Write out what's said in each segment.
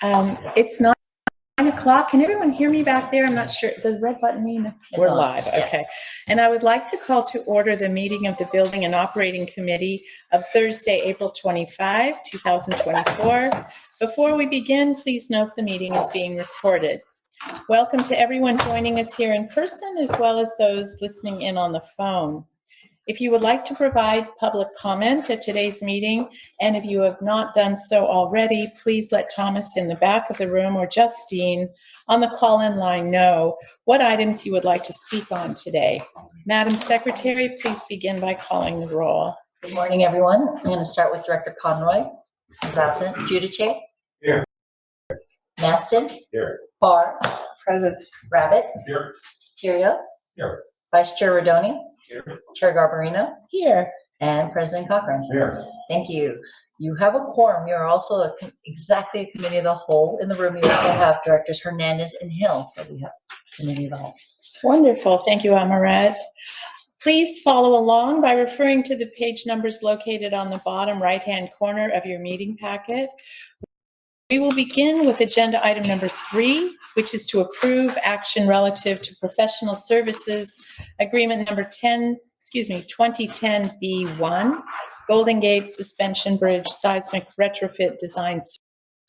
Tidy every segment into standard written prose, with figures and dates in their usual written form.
It's 9 o'clock. Can everyone hear me back there? I'm not sure. The red button mean we're live. Yes. Okay. And I would like to call to order the meeting of the Building and Operating Committee of Thursday, April 25, 2024. Before we begin, please note the meeting is being recorded. Welcome to everyone joining us here in person, as well as those listening in on the phone. If you would like to provide public comment at today's meeting, and if you have not done so already, please let Thomas in the back of the room or Justine on the call-in line know what items you would like to speak on today. Madam Secretary, please begin by calling the roll. Good morning, everyone. I'm going to start with Director Conroy, who's absent. Giudice? Here. Maston? Here. Barr? Present. Rabbit? Here. Curio? Here. Vice Chair Rodoni? Here. Chair Garbarino? Here. And President Cochran? Here. Thank you. You have a quorum. You're also exactly a committee of the whole. In the room, you also have Directors Hernandez and Hill. So we have committee of the whole. Wonderful. Thank you, Amaret. Please follow along by referring to the page numbers located on the bottom right-hand corner of your meeting packet. We will begin with agenda item number 3, which is to approve action relative to professional services agreement number 2010B1, Golden Gate Suspension Bridge Seismic Retrofit Design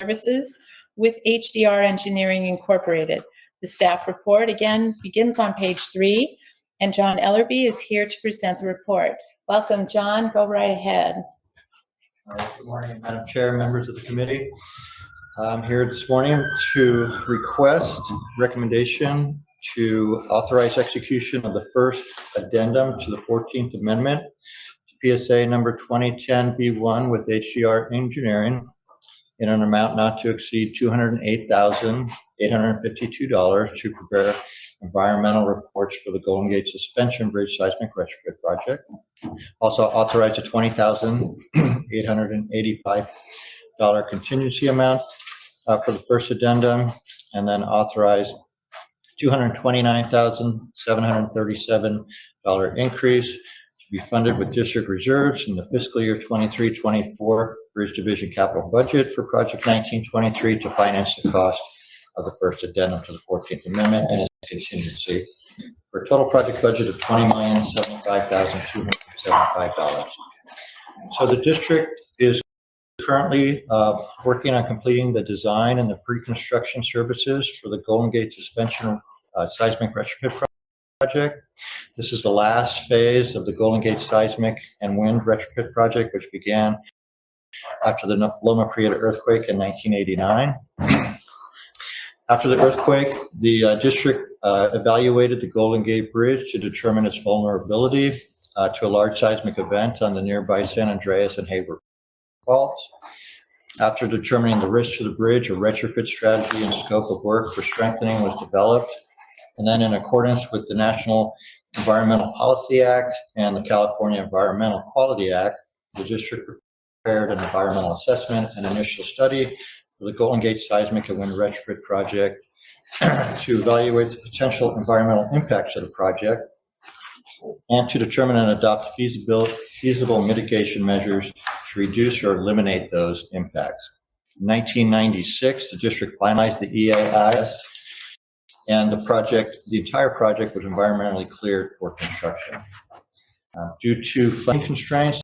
Services with HDR Engineering Incorporated. The staff report again begins on page 3, and John Ellerby is here to present the report. Welcome, John. Go right ahead. All right, good morning, Madam Chair, members of the committee. I'm here this morning to request recommendation to authorize execution of the first addendum to the 14th Amendment to PSA number 2010B1 with HDR Engineering in an amount not to exceed $208,852 to prepare environmental reports for the Golden Gate Suspension Bridge Seismic Retrofit Project. Also authorize a $20,885 contingency amount for the first addendum, and then authorize $229,737 increase to be funded with district reserves in the fiscal year 23-24 Bridge Division capital budget for project 1923 to finance the cost of the first addendum to the 14th Amendment and its contingency for a total project budget of $20,075,275. So the district is currently working on completing the design and the pre-construction services for the Golden Gate Suspension Seismic Retrofit Project. This is the last phase of the Golden Gate Seismic and Wind Retrofit Project, which began after the Loma Prieta earthquake in 1989. After the earthquake, the district evaluated the Golden Gate Bridge to determine its vulnerability to a large seismic event on the nearby San Andreas and Hayward faults. After determining the risk to the bridge, a retrofit strategy and scope of work for strengthening was developed. And then in accordance with the National Environmental Policy Act and the California Environmental Quality Act, the district prepared an environmental assessment and initial study for the Golden Gate Seismic and Wind Retrofit Project to evaluate the potential environmental impacts of the project and to determine and adopt feasible mitigation measures to reduce or eliminate those impacts. In 1996, the district finalized the EAIS, and the entire project was environmentally cleared for construction. Due to funding constraints,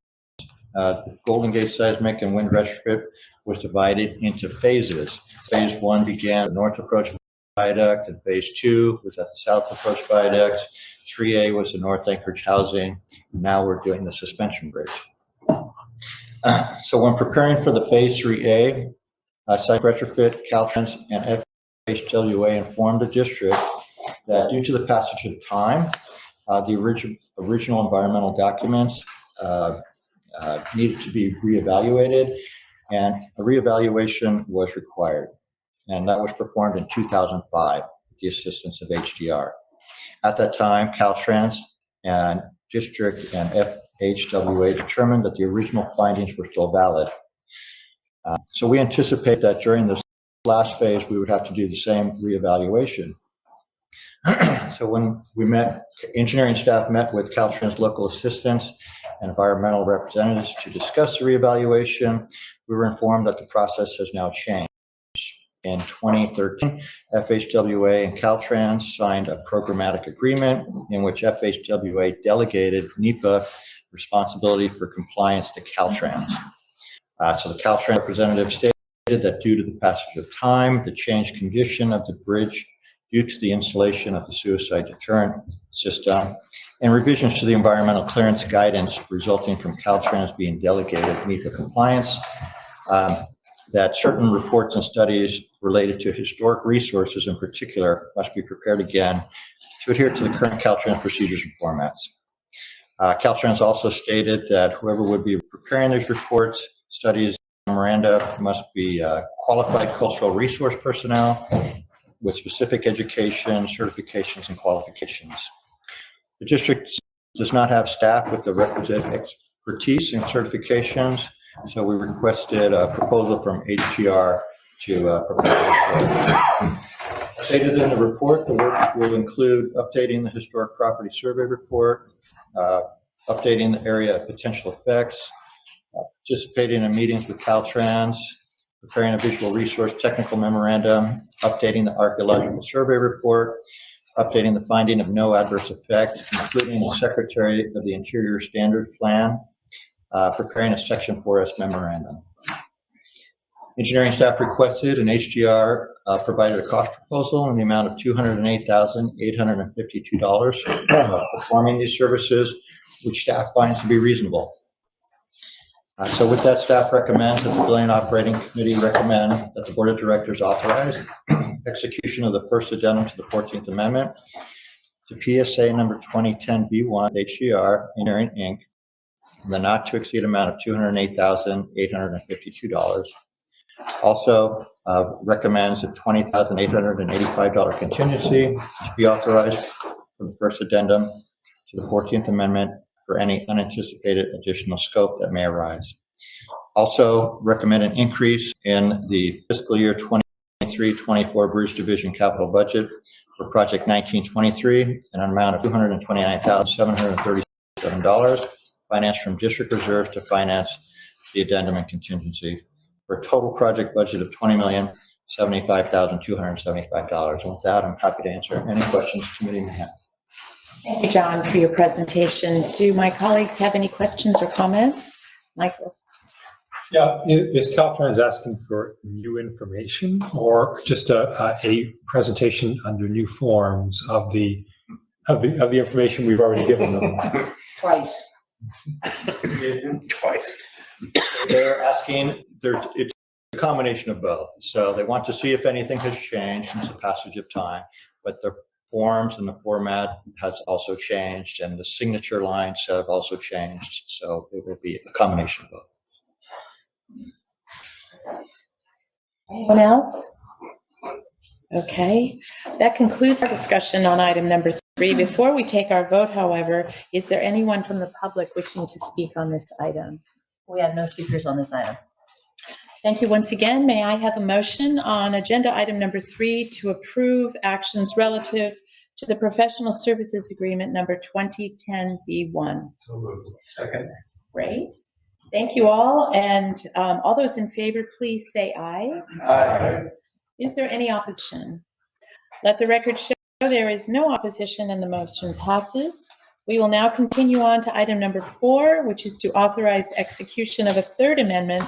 the Golden Gate Seismic and Wind Retrofit was divided into phases. Phase 1 began at the North Approach Viaduct, and Phase 2 was at the South Approach Viaduct. 3A was the North Anchorage housing. Now we're doing the suspension bridge. So when preparing for the Phase 3A site retrofit, Caltrans and FHWA informed the district that due to the passage of time, the original environmental documents needed to be reevaluated, and a reevaluation was required. And that was performed in 2005 with the assistance of HDR. At that time, Caltrans and district and FHWA determined that the original findings were still valid. So we anticipate that during this last phase, we would have to do the same reevaluation. So when we met, engineering staff met with Caltrans local assistants and environmental representatives to discuss the reevaluation. We were informed that the process has now changed. In 2013, FHWA and Caltrans signed a programmatic agreement in which FHWA delegated NEPA responsibility for compliance to Caltrans. So the Caltrans representative stated that due to the passage of time, the changed condition of the bridge due to the installation of the suicide deterrent system, and revisions to the environmental clearance guidance resulting from Caltrans being delegated NEPA compliance, that certain reports and studies related to historic resources in particular must be prepared again to adhere to the current Caltrans procedures and formats. Caltrans also stated that whoever would be preparing these reports, studies, memoranda must be qualified cultural resource personnel with specific education, certifications, and qualifications. The district does not have staff with the requisite expertise and certifications, so we requested a proposal from HGR to prepare. Stated in the report, the work will include updating the historic property survey report, updating the area of potential effects, participating in meetings with Caltrans, preparing a visual resource technical memorandum, updating the archaeological survey report, updating the finding of no adverse effect, including the Secretary of the Interior Standards Plan, preparing a Section 4S memorandum. Engineering staff requested and HGR provided a cost proposal in the amount of $208,852 performing these services, which staff finds to be reasonable. So with that, staff recommends that the Building Operating Committee recommend that the Board of Directors authorize execution of the first addendum to the 14th Amendment to PSA number 2010B1 HGR Engineering Inc. in the not to exceed amount of $208,852. Also recommends a $20,885 contingency to be authorized for the first addendum to the 14th Amendment for any unanticipated additional scope that may arise. Also recommend an increase in the fiscal year 23-24 Bruce Division capital budget for project 1923 in an amount of $229,737, financed from district reserves to finance the addendum and contingency, for a total project budget of $20,075,275. And with that, I'm happy to answer any questions the committee may have. Thank you, John, for your presentation. Do my colleagues have any questions or comments? Michael? Yeah, is Caltrans asking for new information or just a presentation under new forms of the information we've already given them? Twice. They're asking, it's a combination of both. So they want to see if anything has changed since the passage of time, but the forms and the format has also changed, and the signature lines have also changed. So it will be a combination of both. Anyone else? Okay, that concludes our discussion on item number 3. Before we take our vote, however, is there anyone from the public wishing to speak on this item? We have no speakers on this item. Thank you once again. May I have a motion on agenda item number 3 to approve actions relative to the professional services agreement number 2010B1? So moved. Second. Great. Thank you all. And all those in favor, please say aye. Aye. Is there any opposition? Let the record show there is no opposition and the motion passes. We will now continue on to item number 4, which is to authorize execution of a third amendment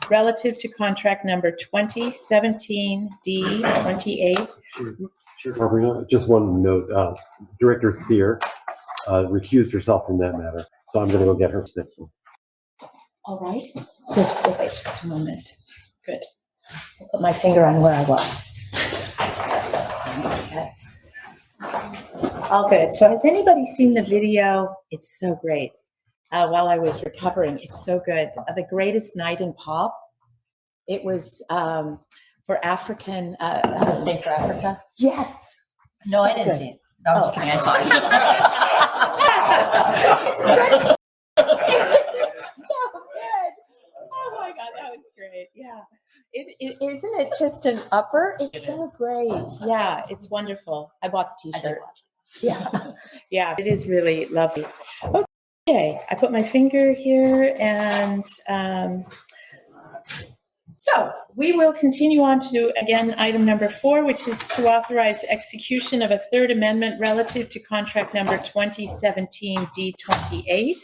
relative to contract number 2017D28. Sure, Barbara, just one note, Director Thier recused herself from that matter, so I'm going to go get her signature. All right. Good. Okay, just a moment. Good. I'll put my finger on where I was. Okay. All good. So has anybody seen the video? It's so great. While I was recovering, it's so good. The Greatest Night in Pop. It was for African. Sing for Africa? Yes. No, So I didn't good. see it. No, I'm just kidding. I saw it. So good. Oh my God, that was great. Yeah. Isn't it just an upper? It's so great. Yeah, it's wonderful. I bought the I did t-shirt. watch Yeah. Yeah, it is really lovely. Okay, I put my finger here and So we will continue on to, again, item number 4, which is to authorize execution of a third amendment relative to contract number 2017 D28,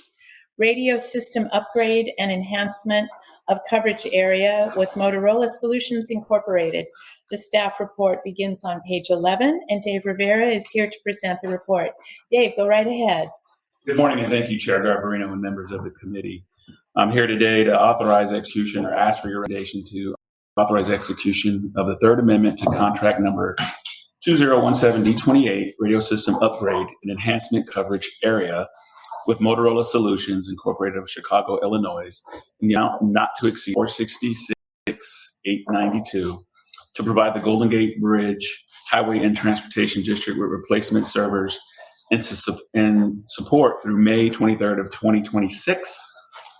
radio system upgrade and enhancement of coverage area with Motorola Solutions Incorporated. The staff report begins on page 11, and Dave Rivera is here to present the report. Dave, go right ahead. Good morning, and thank you, Chair Garbarino and members of the committee. I'm here today to authorize execution or ask for your recommendation to authorize execution of the third amendment to contract number 2017D28, radio system upgrade and enhancement coverage area with Motorola Solutions Incorporated of Chicago, Illinois, in the amount not to exceed $466,892 to provide the Golden Gate Bridge Highway and Transportation District with replacement servers and support through May 23rd of 2026,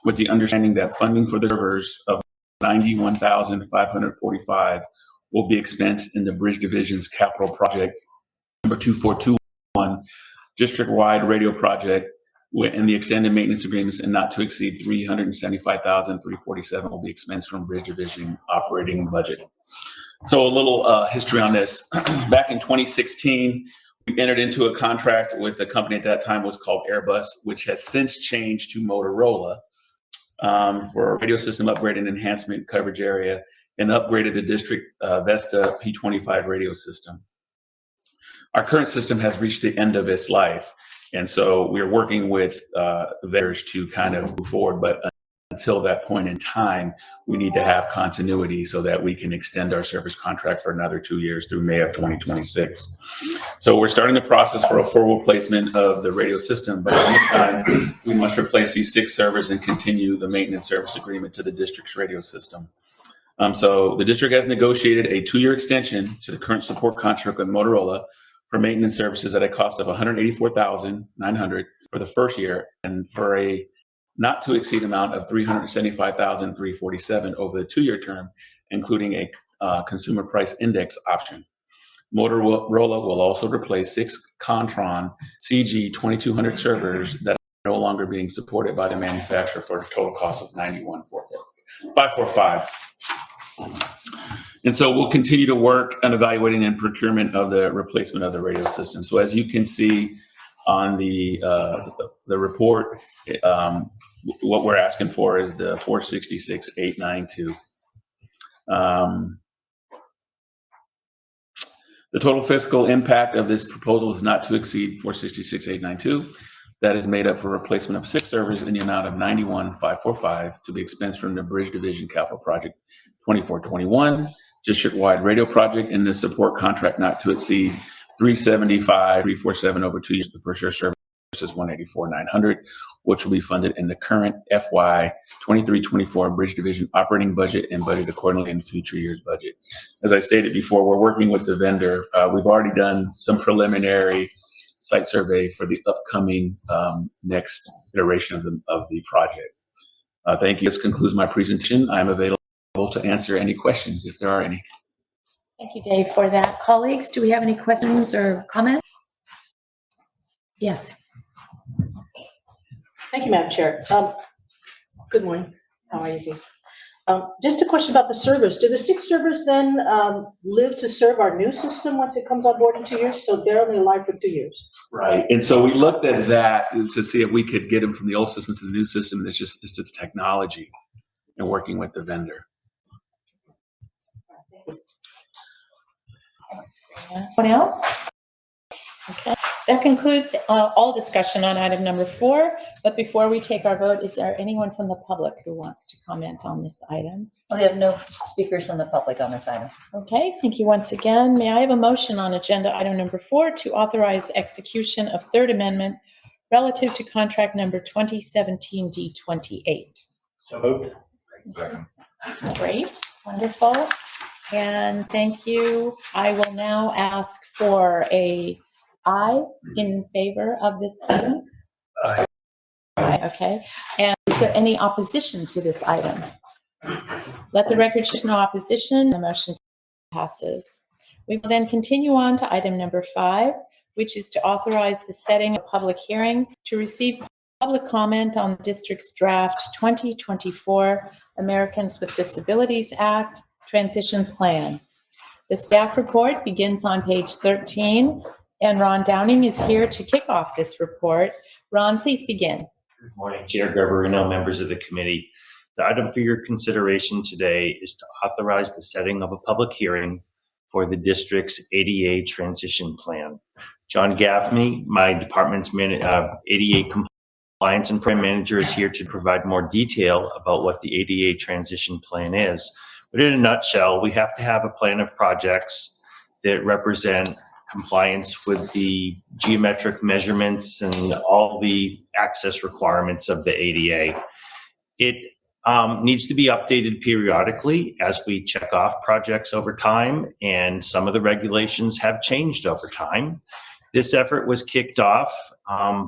with the understanding that funding for the servers of $91,545 will be expensed in the Bridge Division's capital project number 2421, district-wide radio project, and the extended maintenance agreements and not to exceed $375,347 will be expensed from Bridge Division operating budget. So a little history on this. Back in 2016, we entered into a contract with a company at that time was called Airbus, which has since changed to Motorola for radio system upgrade and enhancement coverage area, and upgraded the district Vesta P25 radio system. Our current system has reached the end of its life, and so we're working with vendors to kind of move forward, but until that point in time, we need to have continuity so that we can extend our service contract for another 2 years through May of 2026. So we're starting the process for a full replacement of the radio system, but in the meantime, we must replace these 6 servers and continue the maintenance service agreement to the district's radio system. So the district has negotiated a 2-year extension to the current support contract with Motorola for maintenance services at a cost of $184,900 for the first year, and for a not to exceed amount of $375,347 over the 2-year term, including a consumer price index option. Motorola will also replace 6 Contron CG 2200 servers that are no longer being supported by the manufacturer for a total cost of $91,545. And so we'll continue to work on evaluating and procurement of the replacement of the radio system. So as you can see on the report, what we're asking for is the $466,892. The total fiscal impact of this proposal is not to exceed $466,892. That is made up for replacement of 6 servers in the amount of $91,545 to be expensed from the Bridge Division Capital Project 2421, district-wide radio project, and the support contract not to exceed $375,347 over 2 years. The first year service is $184,900, which will be funded in the current FY 23-24 Bridge Division operating budget and budget accordingly in future years' budget. As I stated before, we're working with the vendor. We've already done some preliminary site survey for the upcoming next iteration of the project. Thank you. This concludes my presentation. I'm available to answer any questions if there are any. Thank you, Dave, for that. Colleagues, do we have any questions or comments? Yes. Thank you, Madam Chair. Good morning. How are you, Dave? Just a question about the servers. Do the 6 servers then live to serve our new system once it comes on board in 2 years? So they're only alive for 2 years. Right. And so we looked at that to see if we could get them from the old system to the new system. It's just technology and working with the vendor. Anyone else? Okay. That concludes all discussion on item number 4. But before we take our vote, is there anyone from the public who wants to comment on this item? We have no speakers from the public on this item. Okay, thank you once again. May I have a motion on agenda item number 4 to authorize execution of third amendment relative to contract number 2017 D28? So moved. Great, wonderful. And thank you. I will now ask for a aye in favor of this item. Aye. Aye, okay. And is there any opposition to this item? Let the record show no opposition. The motion passes. We will then continue on to item number 5, which is to authorize the setting of a public hearing to receive public comment on the district's draft 2024 Americans with Disabilities Act Transition Plan. The staff report begins on page 13, and Ron Downing is here to kick off this report. Ron, please begin. Good morning, Chair Garbarino, members of the committee. The item for your consideration today is to authorize the setting of a public hearing for the district's ADA transition plan. John Gaffney, my department's ADA compliance and program manager, is here to provide more detail about what the ADA transition plan is. But in a nutshell, we have to have a plan of projects that represent compliance with the geometric measurements and all the access requirements of the ADA. It needs to be updated periodically as we check off projects over time, and some of the regulations have changed over time. This effort was kicked off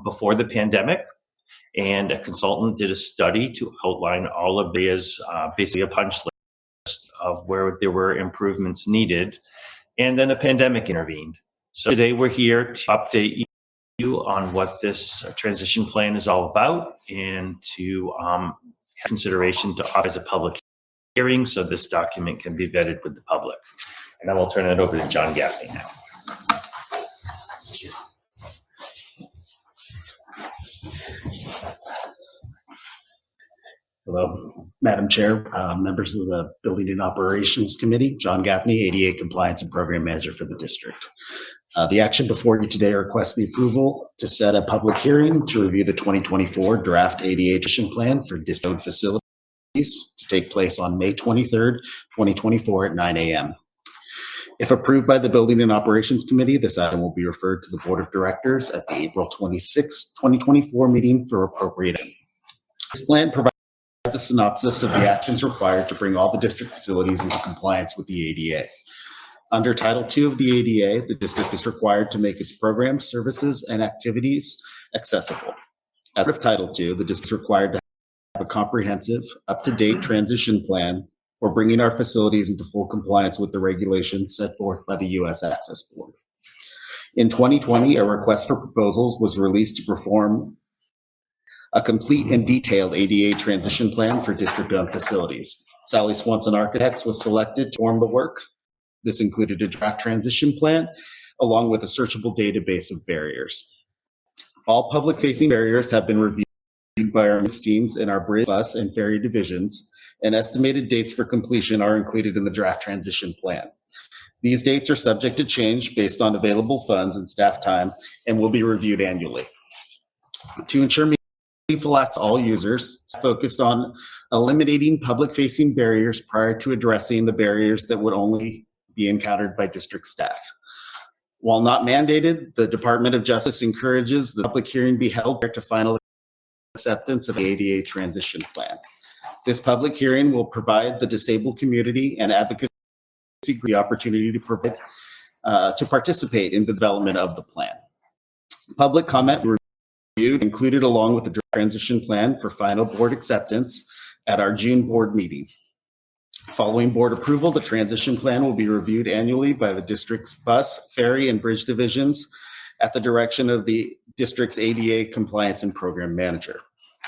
before the pandemic, and a consultant did a study to outline all of these, basically a punch list of where there were improvements needed, and then the pandemic intervened. So today we're here to update you on what this transition plan is all about, and to have consideration to authorize a public hearing so this document can be vetted with the public. And I will turn it over to John Gaffney now. Hello, Madam Chair, members of the Building and Operations Committee. John Gaffney, ADA Compliance and Program Manager for the district. The action before you today requests the approval to set a public hearing to review the 2024 draft ADA transition plan for district facilities to take place on May 23rd, 2024 at 9 a.m. If approved by the Building and Operations Committee, this item will be referred to the Board of Directors at the April 26, 2024 meeting for appropriation. This plan provides a synopsis of the actions required to bring all the district facilities into compliance with the ADA. Under Title II of the ADA, the district is required to make its programs, services, and activities accessible. As of Title II, the district is required to have a comprehensive, up-to-date transition plan for bringing our facilities into full compliance with the regulations set forth by the U.S. Access Board. In 2020, a request for proposals was released to perform a complete and detailed ADA transition plan for district-owned facilities. Sally Swanson Architects was selected to perform the work. This included a draft transition plan, along with a searchable database of barriers. All public-facing barriers have been reviewed by our teams in our bridge, bus, and ferry divisions, and estimated dates for completion are included in the draft transition plan. These dates are subject to change based on available funds and staff time, and will be reviewed annually. To ensure meaningful access to all users, focused on eliminating public-facing barriers prior to addressing the barriers that would only be encountered by district staff. While not mandated, the Department of Justice encourages the public hearing be held prior to final acceptance of the ADA transition plan. This public hearing will provide the disabled community and advocacy the opportunity to participate in the development of the plan. Public comment reviewed included along with the transition plan for final board acceptance at our June board meeting. Following board approval, the transition plan will be reviewed annually by the district's bus, ferry, and bridge divisions at the direction of the district's ADA compliance and program manager.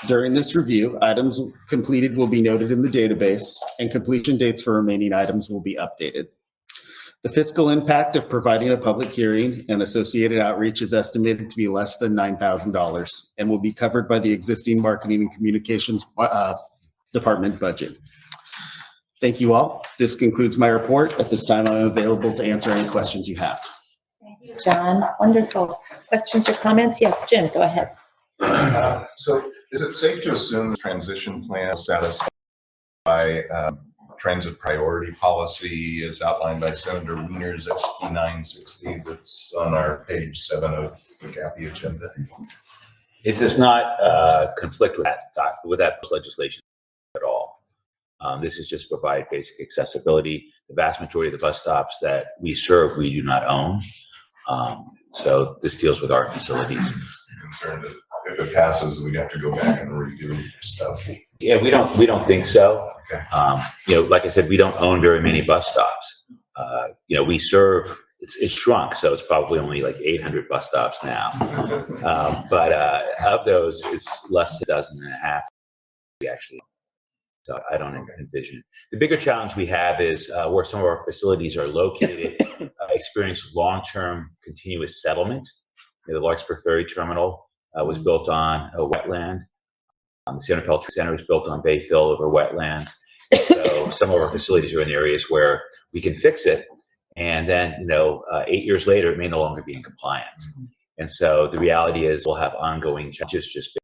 During this review, items completed will be noted in the database, and completion dates for remaining items will be updated. The fiscal impact of providing a public hearing and associated outreach is estimated to be less than $9,000 and will be covered by the existing marketing and communications department budget. Thank you all. This concludes my report. At this time, I'm available to answer any questions you have. Thank you, John. Wonderful. Questions or comments? Yes, Jim, go ahead. So is it safe to assume the transition plan will satisfy transit priority policy as outlined by Senator Wiener's SB 960 that's on our page 7 of the GAPI agenda? It does not conflict with that legislation at all. This is just provide basic accessibility. The vast majority of the bus stops that we serve, we do not own. So this deals with our facilities. I'm concerned that if it passes, we'd have to go back and redo stuff. Yeah, we don't think so. Okay. Like I said, we don't own very many bus stops. We serve it's shrunk, so it's probably only like 800 bus stops now. But of those, it's less than a dozen and a half actually. So I don't envision it. The bigger challenge we have is where some of our facilities are located, experience long-term continuous settlement. The Larkspur Ferry Terminal was built on a wetland. The Santa Fe Trade Center is built on bay fill over wetlands. So some of our facilities are in areas where we can fix it, and then 8 years later, it may no longer be in compliance. And so the reality is we'll have ongoing challenges just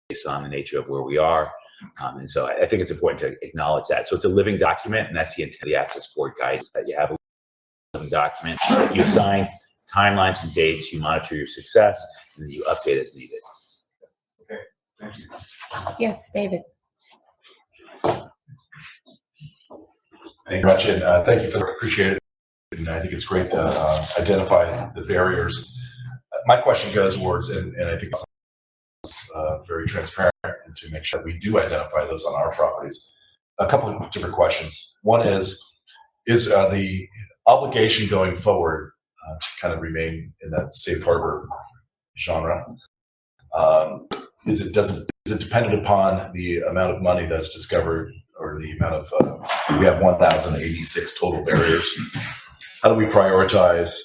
based on the nature of where we are. And so I think it's important to acknowledge that. So it's a living document, and that's the intent of the Access Board guidance, that you have a living document. You assign timelines and dates, you monitor your success, and then you update as needed. Okay, thank you. Yes, David. Thank you much, and thank you for the appreciate it. And I think it's great to identify the barriers. My question goes towards, and I think it's very transparent, and to make sure that we do identify those on our properties. A couple of different questions. One is the obligation going forward to kind of remain in that safe harbor genre? Is it dependent upon the amount of money that's discovered, or the amount of we have 1,086 total barriers? How do we prioritize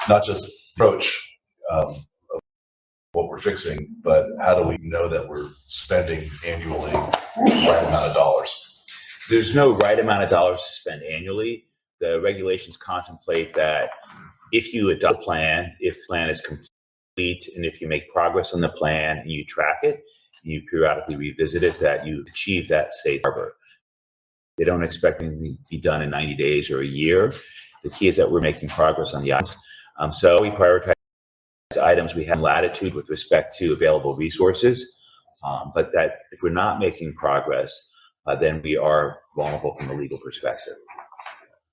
not just approach of what we're fixing, but how do we know that we're spending annually the right amount of dollars? There's no right amount of dollars to spend annually. The regulations contemplate that if you adopt a plan, if the plan is complete, and if you make progress on the plan and you track it, and you periodically revisit it, that you achieve that safe harbor. They don't expect anything to be done in 90 days or a year. The key is that we're making progress on the items. So we prioritize items we have latitude with respect to available resources, but that if we're not making progress, then we are vulnerable from a legal perspective.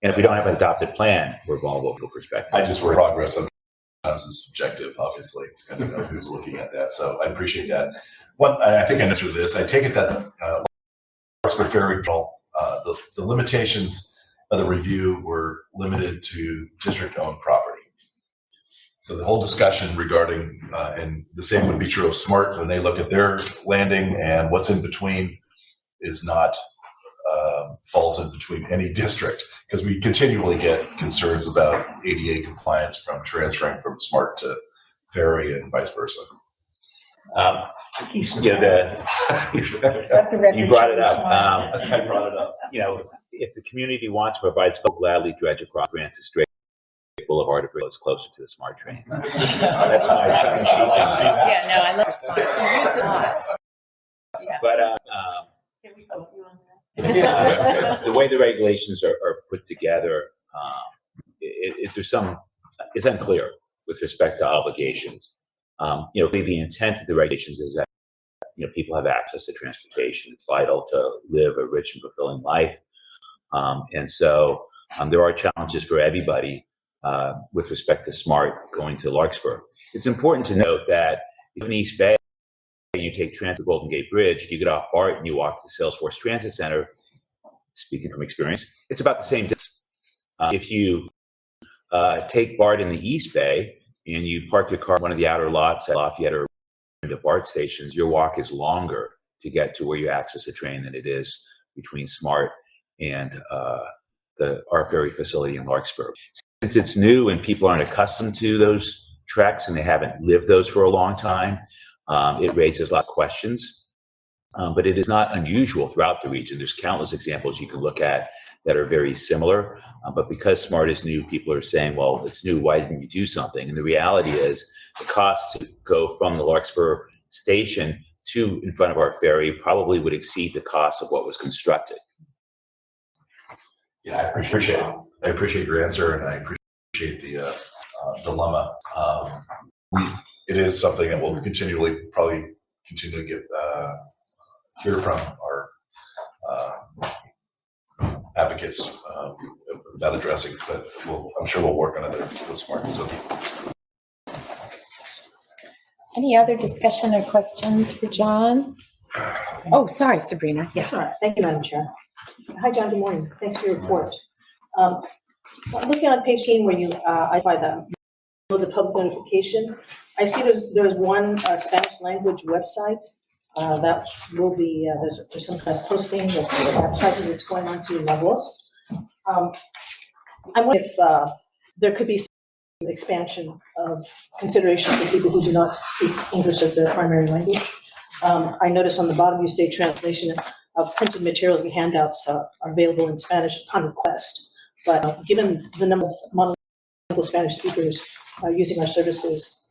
And if we don't have an adopted plan, we're vulnerable from a perspective. I just worry progress sometimes is subjective, obviously, depending on who's looking at that. So I appreciate that. I think I answered this. I take it that Larkspur Ferry, the limitations of the review were limited to district-owned property. So the whole discussion regarding, and the same would be true of SMART when they look at their landing, and what's in between is not falls in between any district, because we continually get concerns about ADA compliance from transferring from SMART to Ferry and vice versa. You brought it up. I brought it up. If the community wants to provide, they'll gladly dredge across Francis Drake Boulevard to bring us closer to the SMART trains. That's my Yeah, no, I love response. You use it a lot. Yeah. But the way the regulations are put together, it's unclear with respect to obligations. The intent of the regulations is that people have access to transportation. It's vital to live a rich and fulfilling life, and so there are challenges for everybody with respect to SMART going to Larkspur. It's important to note that in East Bay, you take Transit Golden Gate Bridge, you get off BART and you walk to the Salesforce Transit Center. Speaking from experience, it's about the same distance. If you take BART in the East Bay and you park your car in one of the outer lots at Lafayette or the BART stations, your walk is longer to get to where you access the train than it is between SMART and our ferry facility in Larkspur. Since it's new and people aren't accustomed to those treks and they haven't lived those for a long time, it raises a lot of questions, but it is not unusual throughout the region. There's countless examples you can look at that are very similar, but because SMART is new, people are saying, well, it's new, why didn't you do something? And the reality is the cost to go from the Larkspur station to in front of our ferry probably would exceed the cost of what was constructed. Yeah, I appreciate it. I appreciate your answer, and I appreciate the dilemma. It is something that we'll probably continue to get hear from our advocates about addressing, but I'm sure we'll work on it with SMART. So. Any other discussion or questions for John? Oh, sorry, Sabrina. Yes, all right. Thank you, Madam Chair. Hi, John. Good morning. Thanks for your report. Looking on page 10 where you, I find the public notification, I see there's one Spanish language website that will be, there's some kind of posting that's advertising that's going on to La Voz. I wonder if there could be some expansion of consideration for people who do not speak English as their primary language. I notice on the bottom you say translation of printed materials and handouts are available in Spanish upon request. But given the number of monolingual Spanish speakers using our services,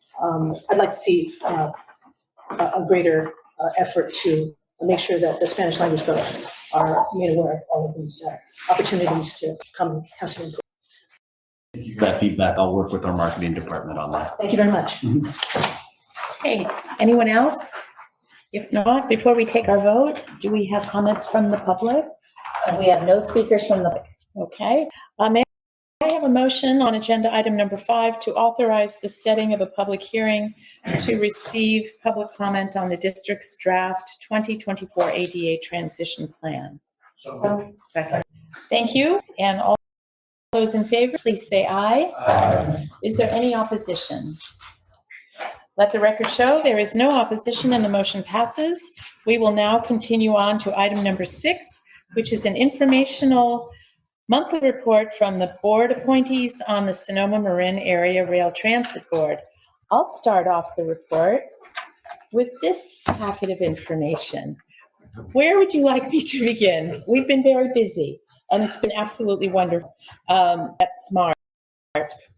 I'd like to see a greater effort to make sure that the Spanish language folks are made aware of all of these opportunities to come and have some input. Thank you for that feedback. I'll work with our marketing department on that. Thank you very much. Okay, anyone else? If not, before we take our vote, do we have comments from the public? We have no speakers from the, Okay. May I have a motion on agenda item number 5 to authorize the setting of a public hearing to receive public comment on the district's draft 2024 ADA transition plan? Second. Thank you. And all those in favor, please say aye. Aye. Is there any opposition? Let the record show there is no opposition and the motion passes. We will now continue on to item number 6, which is an informational monthly report from the board appointees on the Sonoma Marin Area Rail Transit Board. I'll start off the report with this packet of information. Where would you like me to begin? We've been very busy, and it's been absolutely wonderful at SMART.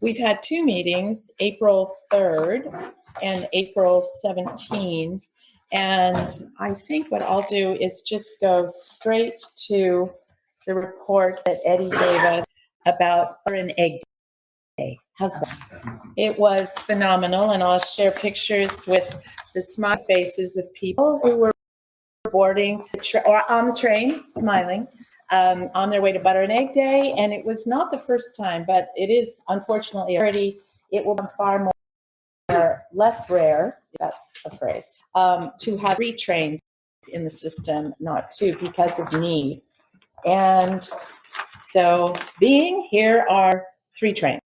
We've had 2 meetings, April 3rd and April 17th, and I think what I'll do is just go straight to the report that Eddie gave us about Butter and Egg Day. How's that? It was phenomenal, and I'll share pictures with the smile faces of people who were boarding or on the train, smiling, on their way to Butter and Egg Day. And it was not the first time, but it is unfortunately already, it will be far more, less rare, if that's a phrase, to have 3 trains in the system, not 2, because of need. And so being here are 3 trains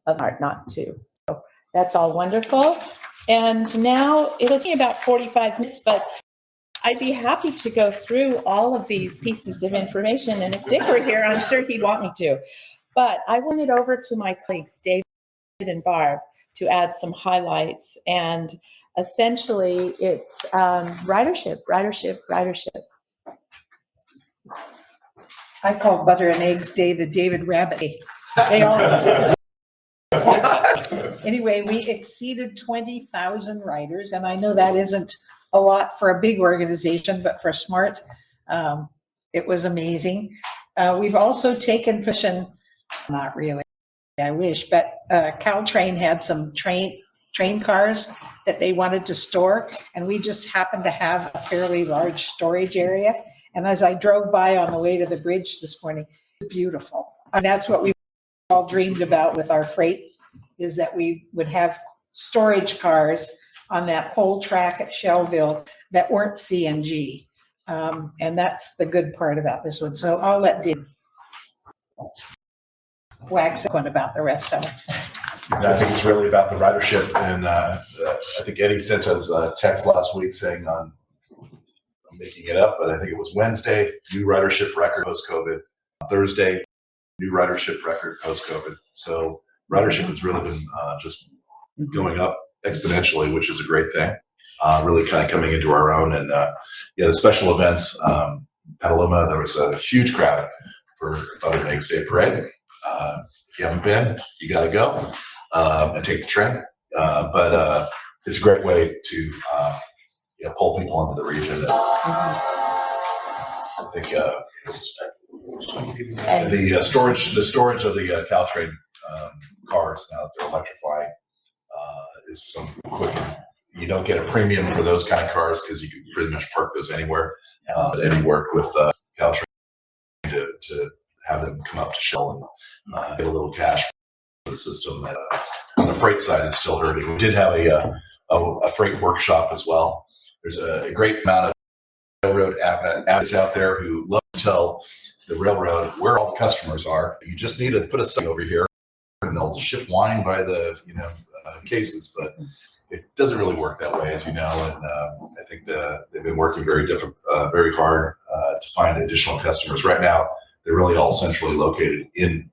of art, not 2. So that's all wonderful. And now it'll take about 45 minutes, but I'd be happy to go through all of these pieces of information. And if Dick were here, I'm sure he'd want me to. But I will hand it over to my colleagues, David and Barb, to add some highlights. And essentially it's ridership. I call Butter and Eggs Day the David Rabbit Day. They all. Anyway, we exceeded 20,000 riders, and I know that isn't a lot for a big organization, but for SMART, it was amazing. We've also taken position, not really, I wish, but Caltrain had some train cars that they wanted to store, and we just happened to have a fairly large storage area. And as I drove by on the way to the bridge this morning, it's beautiful. And that's what we all dreamed about with our freight, is that we would have storage cars on that pole track at Shellville that weren't CNG. And that's the good part about this one. So I'll let Dave wax one about the rest of it. And I think it's really about the ridership. And I think Eddie sent us a text last week saying I'm making it up, but I think it was Wednesday, new ridership record post-COVID. Thursday, new ridership record post-COVID. So ridership has really been just going up exponentially, which is a great thing. Really kind of coming into our own. And the special events, Petaluma, there was a huge crowd for Butter and Eggs Day Parade. If you haven't been, you got to go and take the train. But it's a great way to pull people into the region. I think the storage of the Caltrain cars now that they're electrifying is some quick. You don't get a premium for those kind of cars because you can pretty much park those anywhere. But Eddie worked with Caltrain to have them come up to Shell and get a little cash for the system. That on the freight side is still hurting. We did have a freight workshop as well. There's a great amount railroad advocates out there who love to tell the railroad where all the customers are. You just need to put a sign over here and they'll ship wine by the, cases, but it doesn't really work that way, as you know. And I think they've been working very hard to find additional customers. Right now, they're really all centrally located in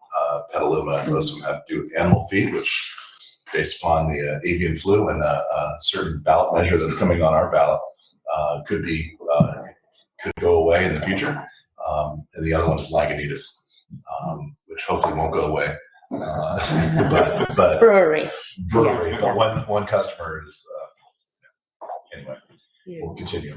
Petaluma, and most of them have to do with animal feed, which based upon the avian flu and a certain ballot measure that's coming on our ballot, could go away in the future. And the other one is Lagunitas, which hopefully won't go away. But Brewery. but one customer is anyway. We'll continue.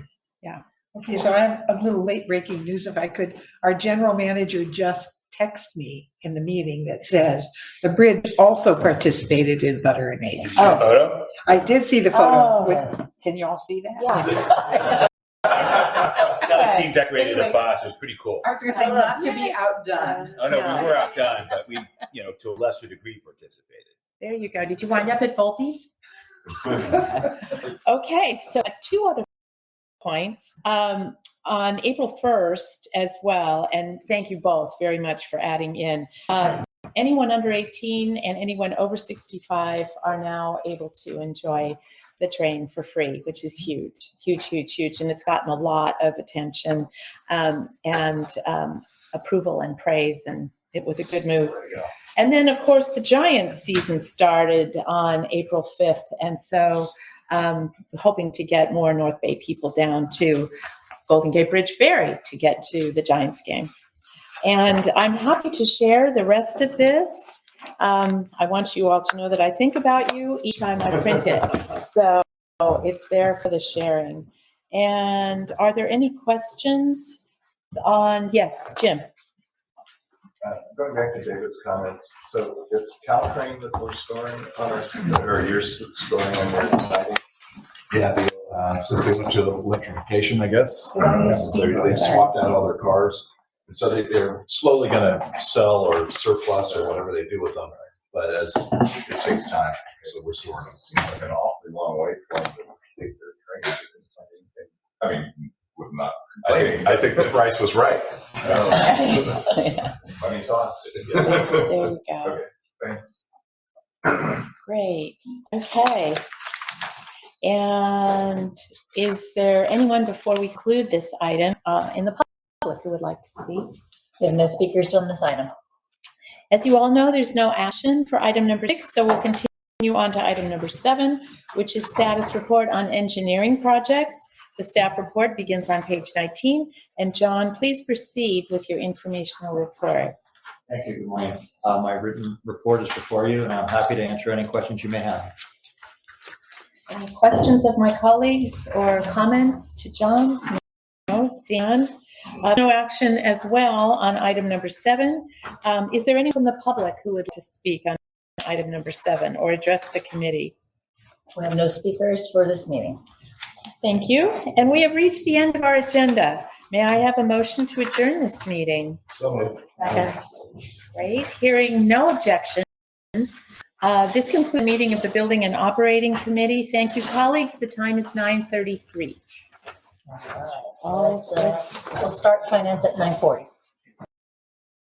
Okay, so I have a little late breaking news if I could. Our general manager just texted me in the meeting that says the bridge also participated in Butter and Eggs. Oh. Photo? I did see the photo. Oh. Can you all see that? Yeah. The team decorated Anyway. a bus. It was pretty cool. I was gonna say not to be outdone. Oh, no, we were outdone, but we, to a lesser degree participated. There you go. Did you wind up at Volpe's? Okay, so 2 other points. On April 1st as well, and thank you both very much for adding in. Anyone under 18 and anyone over 65 are now able to enjoy the train for free, which is huge, huge, huge, huge. And it's gotten a lot of attention and approval and praise, and it was a good move. And then, of course, the Giants season started on April 5th. And so hoping to get more North Bay people down to Golden Gate Bridge Ferry to get to the Giants game. And I'm happy to share the rest of this. I want you all to know that I think about you each time I print it. So it's there for the sharing. And are there any questions on, yes, Jim? Going back to David's comments, so it's Caltrain that we're storing on our, or you're storing on your siding? Yeah, since they went to electrification, I guess, They they swapped out all their cars. And so they're slowly going to sell or surplus or whatever they do with them. But as it takes time, so we're storing them. Seems like an awfully long way for them to take their train. I mean, would not. I think the price was right. Funny thoughts. There you go. Okay, thanks. Great. Okay. And is there anyone before we conclude this item in the public who would like to speak? We have no speakers on this item. As you all know, there's no action for item number 6, so we'll continue on to item number 7, which is status report on engineering projects. The staff report begins on page 19. And John, please proceed with your informational report. Thank you. Good morning. My written report is before you, and I'm happy to answer any questions you may have. Any questions of my colleagues or comments to John? No, Sian. No action as well on item number 7. Is there anyone from the public who would like to speak on item number 7 or address the committee? We have no speakers for this meeting. Thank you. And we have reached the end of our agenda. May I have a motion to adjourn this meeting? So moved. Second. Great. Hearing no objections. This concludes the meeting of the Building and Operating Committee. Thank you, colleagues. The time is 9:33. We'll start finance at 9:40.